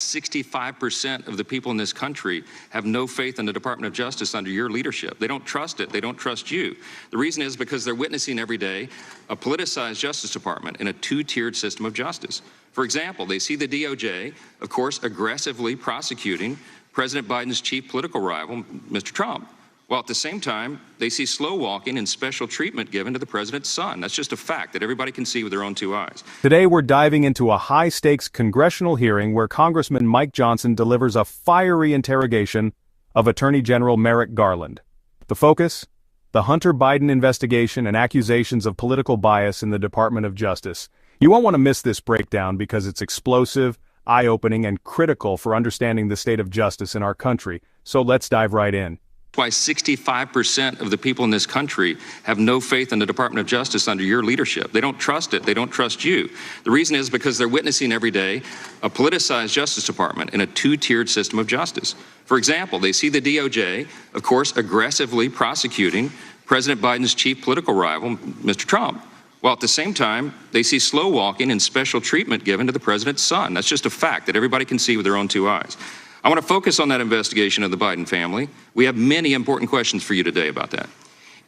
65% of the people in this country have no faith in the Department of Justice under your leadership. They don't trust it. They don't trust you. The reason is because they're witnessing every day a politicized Justice Department in a two-tiered system of justice. For example, they see the DOJ, of course, aggressively prosecuting President Biden's chief political rival, Mr. Trump, while at the same time, they see slow walking and special treatment given to the president's son. That's just a fact that everybody can see with their own two eyes. Today, we're diving into a high-stakes congressional hearing where Congressman Mike Johnson delivers a fiery interrogation of Attorney General Merrick Garland. The focus? The Hunter Biden investigation and accusations of political bias in the Department of Justice. You won't want to miss this breakdown because it's explosive, eye-opening, and critical for understanding the state of justice in our country. So let's dive right in. Why 65% of the people in this country have no faith in the Department of Justice under your leadership. They don't trust it. They don't trust you. The reason is because they're witnessing every day a politicized Justice Department in a two-tiered system of justice. For example, they see the DOJ, of course, aggressively prosecuting President Biden's chief political rival, Mr. Trump, while at the same time, they see slow walking and special treatment given to the president's son. That's just a fact that everybody can see with their own two eyes. I want to focus on that investigation of the Biden family. We have many important questions for you today about that.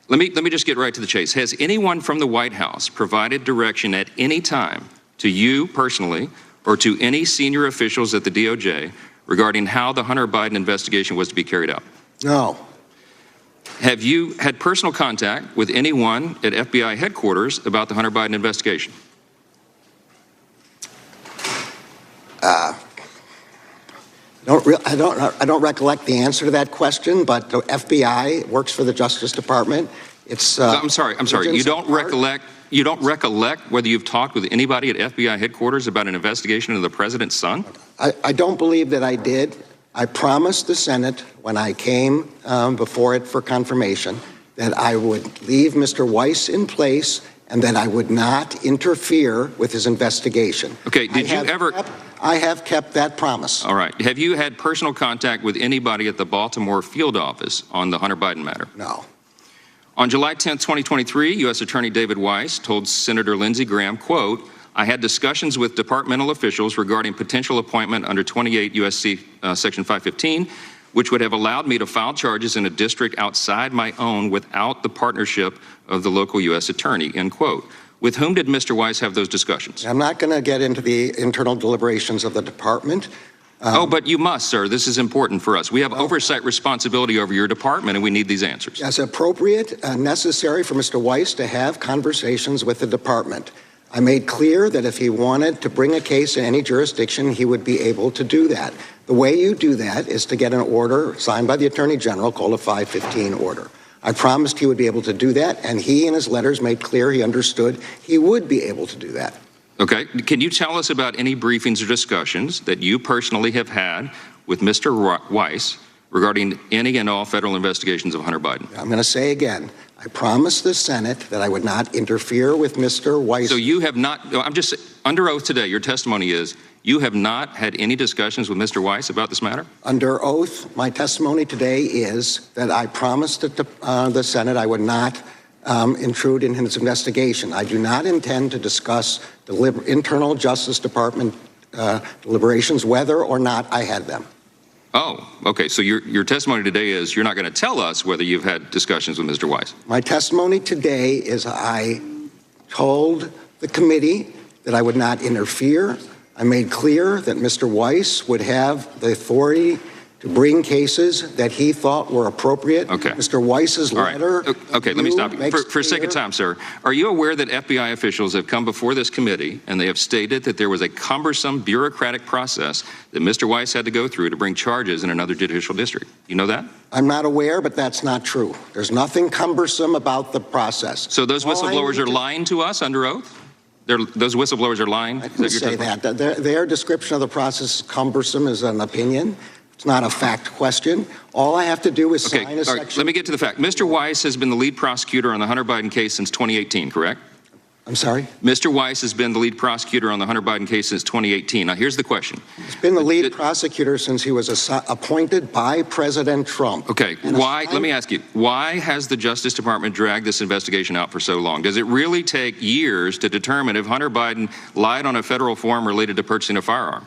Let me just get right to the chase. Has anyone from the White House provided direction at any time to you personally or to any senior officials at the DOJ regarding how the Hunter Biden investigation was to be carried out? No. Have you had personal contact with anyone at FBI headquarters about the Hunter Biden investigation? I don't recollect the answer to that question, but the FBI works for the Justice Department. It's I'm sorry. You don't recollect whether you've talked with anybody at FBI headquarters about an investigation of the president's son? I don't believe that I did. I promised the Senate when I came before it for confirmation that I would leave Mr. Weiss in place and that I would not interfere with his investigation. Okay, I have kept that promise. All right. Have you had personal contact with anybody at the Baltimore field office on the Hunter Biden matter? No. On July 10th, 2023, U.S. Attorney David Weiss told Senator Lindsey Graham, quote, I had discussions with departmental officials regarding potential appointment under 28 U.S.C. Section 515, which would have allowed me to file charges in a district outside my own without the partnership of the local U.S. attorney, end quote. With whom did Mr. Weiss have those discussions? I'm not going to get into the internal deliberations of the department. But you must, sir. This is important for us. We have oversight responsibility over your department, and we need these answers. As appropriate and necessary for Mr. Weiss to have conversations with the department. I made clear that if he wanted to bring a case in any jurisdiction, he would be able to do that. The way you do that is to get an order signed by the Attorney General called a 515 order. I promised he would be able to do that, and he in his letters made clear he understood he would be able to do that. Okay. Can you tell us about any briefings or discussions that you personally have had with Mr. Weiss regarding any and all federal investigations of Hunter Biden? I'm going to say again, I promised the Senate that I would not interfere with Mr. Weiss. So you have not, I'm just under oath today, your testimony is you have not had any discussions with Mr. Weiss about this matter? Under oath, my testimony today is that I promised the Senate I would not intrude in his investigation. I do not intend to discuss internal Justice Department deliberations, whether or not I had them. Oh, okay. So your testimony today is you're not going to tell us whether you've had discussions with Mr. Weiss. My testimony today is I told the committee that I would not interfere. I made clear that Mr. Weiss would have the authority to bring cases that he thought were appropriate. Okay. Mr. Weiss's letter. Okay, let me stop you. For sake of time, sir, are you aware that FBI officials have come before this committee and they have stated that there was a cumbersome bureaucratic process that Mr. Weiss had to go through to bring charges in another judicial district? You know that? I'm not aware, but that's not true. There's nothing cumbersome about the process. So those whistleblowers are lying to us under oath? Those whistleblowers are lying? I didn't say that. Their description of the process cumbersome is an opinion. It's not a fact question. All I have to do is sign a section. Right, let me get to the fact. Mr. Weiss has been the lead prosecutor on the Hunter Biden case since 2018, correct? I'm sorry? Mr. Weiss has been the lead prosecutor on the Hunter Biden case since 2018. Now, here's the question. He's been the lead prosecutor since he was appointed by President Trump. Okay, let me ask you, why has the Justice Department dragged this investigation out for so long? Does it really take years to determine if Hunter Biden lied on a federal form related to purchasing a firearm?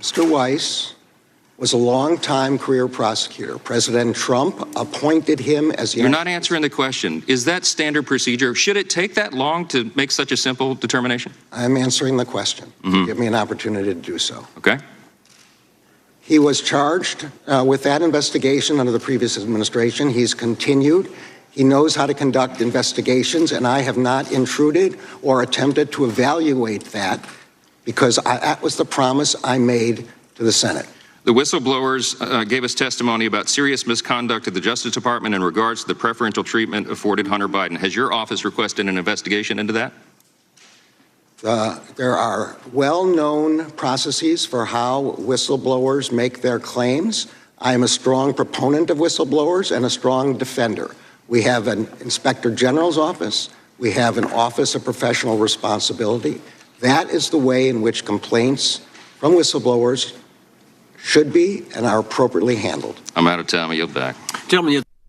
Mr. Weiss was a long-time career prosecutor. President Trump appointed him as the... You're not answering the question. Is that standard procedure? Should it take that long to make such a simple determination? I'm answering the question. Give me an opportunity to do so. Okay. He was charged with that investigation under the previous administration. He's continued. He knows how to conduct investigations, and I have not intruded or attempted to evaluate that because that was the promise I made to the Senate. The whistleblowers gave us testimony about serious misconduct at the Justice Department in regards to the preferential treatment afforded Hunter Biden. Has your office requested an investigation into that? There are well-known processes for how whistleblowers make their claims. I am a strong proponent of whistleblowers and a strong defender. We have an Inspector General's office. We have an Office of Professional Responsibility. That is the way in which complaints from whistleblowers should be and are appropriately handled. I'm out of time. I yield back.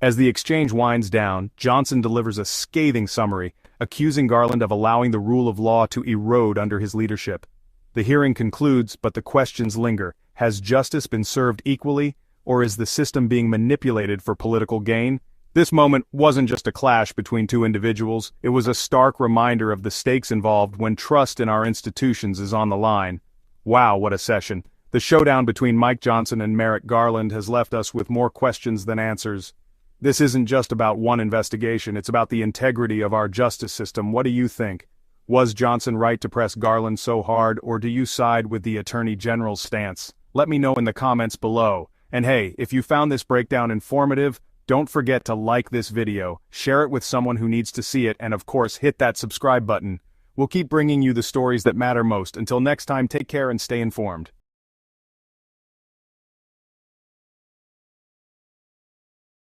As the exchange winds down, Johnson delivers a scathing summary, accusing Garland of allowing the rule of law to erode under his leadership. The hearing concludes, but the questions linger. Has justice been served equally, or is the system being manipulated for political gain? This moment wasn't just a clash between two individuals, it was a stark reminder of the stakes involved when trust in our institutions is on the line. Wow, what a session. The showdown between Mike Johnson and Merrick Garland has left us with more questions than answers. This isn't just about one investigation, it's about the integrity of our justice system. What do you think? Was Johnson right to press Garland so hard, or do you side with the Attorney General's stance? Let me know in the comments below. And hey, if you found this breakdown informative, don't forget to like this video, share it with someone who needs to see it, and of course hit that subscribe button. We'll keep bringing you the stories that matter most. Until next time, take care and stay informed.